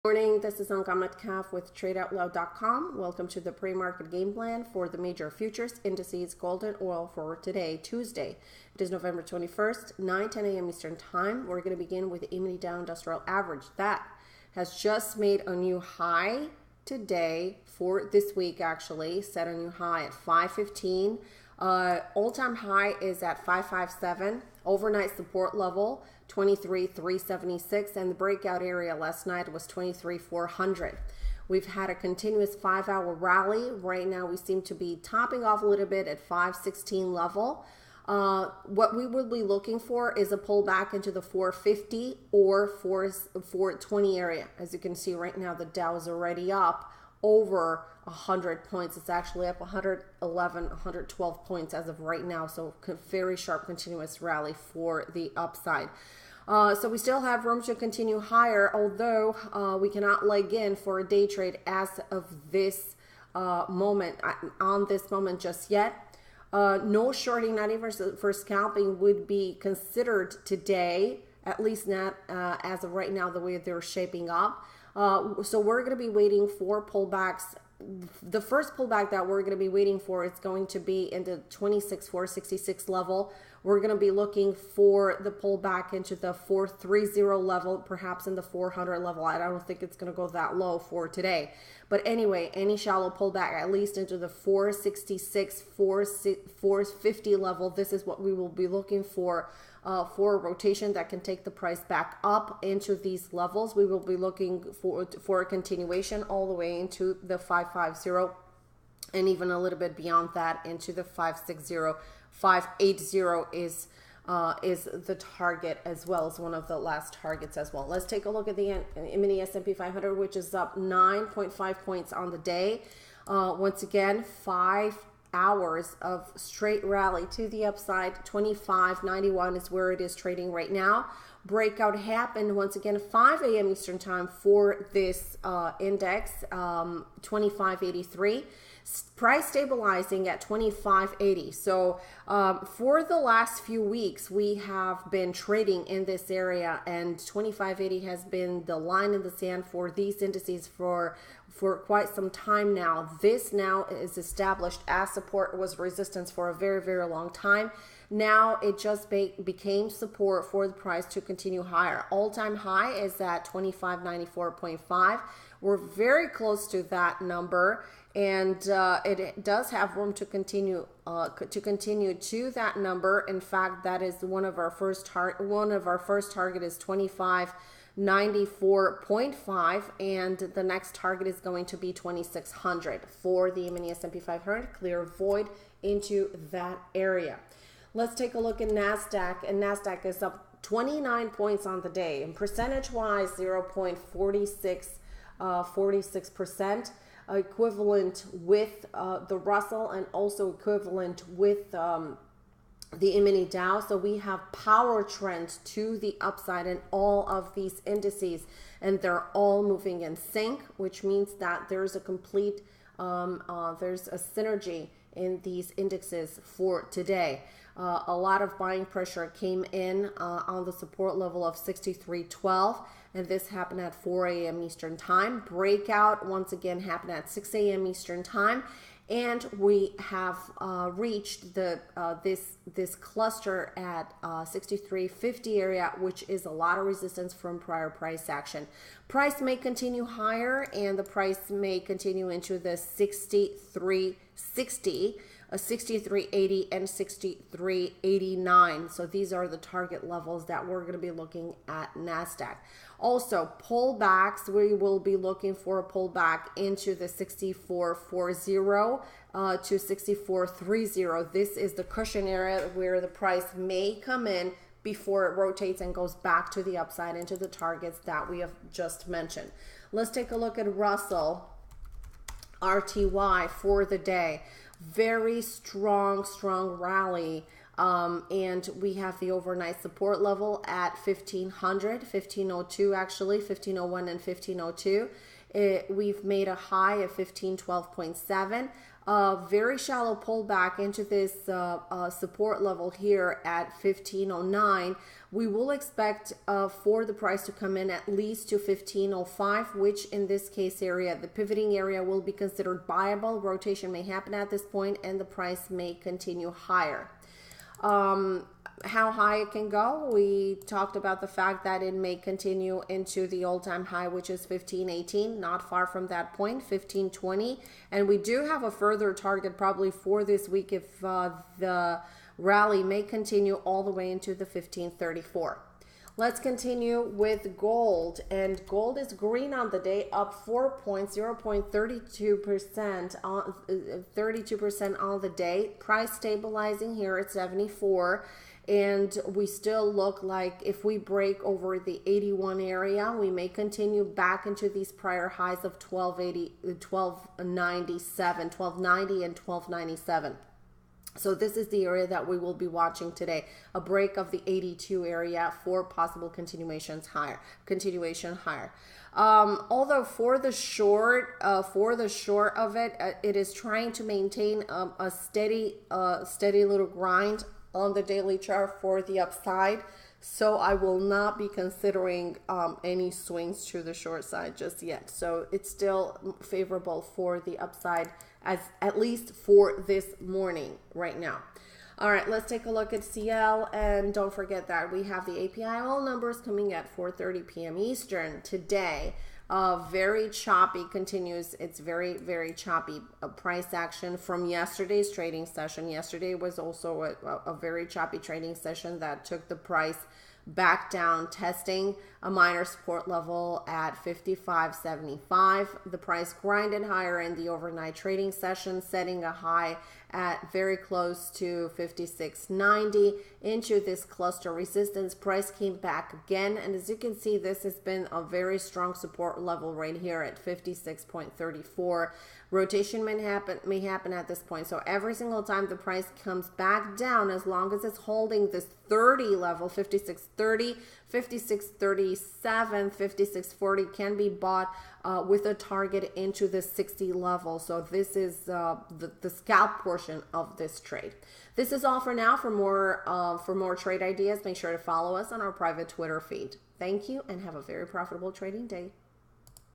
Morning, this is Angamat Kaf with TradeOutLoud.com. Welcome to the pre-market game plan for the major futures, indices, gold, and oil for today, Tuesday. It is November 21st, 9:10 a.m. Eastern Time. We're going to begin with the E-mini Dow Industrial Average. That has just made a new high today for this week, actually. Set a new high at 515. All-time high is at 557. Overnight support level 23,376, and the breakout area last night was 23,400. We've had a continuous 5-hour rally. Right now we seem to be topping off a little bit at 516 level. What we will be looking for is a pullback into the 450 or 420 area. As you can see right now, the Dow is already up over 100 points. It's actually up 111, 112 points as of right now. So very sharp continuous rally for the upside. So we still have room to continue higher, although we cannot leg in for a day trade as of this moment, on this moment just yet. No shorting, not even for scalping, would be considered today, at least not as of right now, the way they're shaping up. So we're going to be waiting for pullbacks. The first pullback that we're going to be waiting for is going to be in the 26,466 level. We're going to be looking for the pullback into the 430 level, perhaps in the 400 level. I don't think it's going to go that low for today. But anyway, any shallow pullback, at least into the 466, 450 level, this is what we will be looking for a rotation that can take the price back up into these levels. We will be looking for a continuation all the way into the 550 and even a little bit beyond that into the 560. 580 is the target, as well as one of the last targets as well. Let's take a look at the mini S&P 500, which is up 9.5 points on the day. Once again, 5 hours of straight rally to the upside. 25.91 is where it is trading right now. Breakout happened once again 5 a.m. Eastern Time for this index, 25.83. Price stabilizing at 25.80. So for the last few weeks, we have been trading in this area, and 25.80 has been the line in the sand for these indices for quite some time now. This now is established as support, was resistance for a very, very long time. Now it just became support for the price to continue higher. All-time high is at 25.94.5. We're very close to that number, and it does have room to continue to that number. In fact, that is one of our first target is 25.94.5, and the next target is going to be 2600 for the mini S&P 500. Clear void into that area. Let's take a look at NASDAQ, and NASDAQ is up 29 points on the day, and percentage-wise 0.46%, equivalent with the Russell, and also equivalent with the mini Dow. So we have power trends to the upside in all of these indices, and they're all moving in sync, which means that there's a complete there's a synergy in these indexes for today. A lot of buying pressure came in on the support level of 63.12, and this happened at 4 a.m. Eastern Time. Breakout once again happened at 6 a.m. Eastern Time, and we have reached the this cluster at 63.50 area, which is a lot of resistance from prior price action. Price may continue higher, and the price may continue into the 63.60, 63.80, and 63.89. So these are the target levels that we're going to be looking at NASDAQ. Also, pullbacks, we will be looking for a pullback into the 64.40 to 64.30. This is the cushion area where the price may come in before it rotates and goes back to the upside into the targets that we have just mentioned. Let's take a look at Russell RTY for the day. Very strong rally, and we have the overnight support level at 1502, actually 1501 and 1502. We've made a high of 1512.7. Very shallow pullback into this support level here at 1509. We will expect for the price to come in at least to 1505, which in this case area, the pivoting area, will be considered buyable. Rotation may happen at this point and the price may continue higher. How high it can go, we talked about the fact that it may continue into the all-time high, which is 1518, not far from that point, 1520, and we do have a further target probably for this week if the rally may continue all the way into the 1534. Let's continue with gold, and gold is green on the day, up 4 points, 0.32% on 32% on the day. Price stabilizing here at 74, and we still look like if we break over the 81 area, we may continue back into these prior highs of 1280, 1297, 1290, and 1297. So this is the area that we will be watching today, a break of the 82 area for possible continuation higher. Although for the short of it, it is trying to maintain a steady little grind on the daily chart for the upside. So I will not be considering any swings to the short side just yet. So it's still favorable for the upside, as at least for this morning right now. All right, let's take a look at CL, and don't forget that we have the API all numbers coming at 4:30 p.m. Eastern today. Very choppy continues. It's very, very choppy price action from yesterday's trading session. Yesterday was also a very choppy trading session that took the price back down, testing a minor support level at 55.75. The price grinded higher in the overnight trading session, setting a high at very close to 56.90 into this cluster resistance. Price came back again, and as you can see, this has been a very strong support level right here at 56.34. Rotation may happen at this point. So every single time the price comes back down, as long as it's holding this 30 level, 56.30, 56.37, 56.40 can be bought with a target into the 60 level. So this is the scalp portion of this trade. This is all for now. For more trade ideas, make sure to follow us on our private Twitter feed. Thank you and have a very profitable trading day.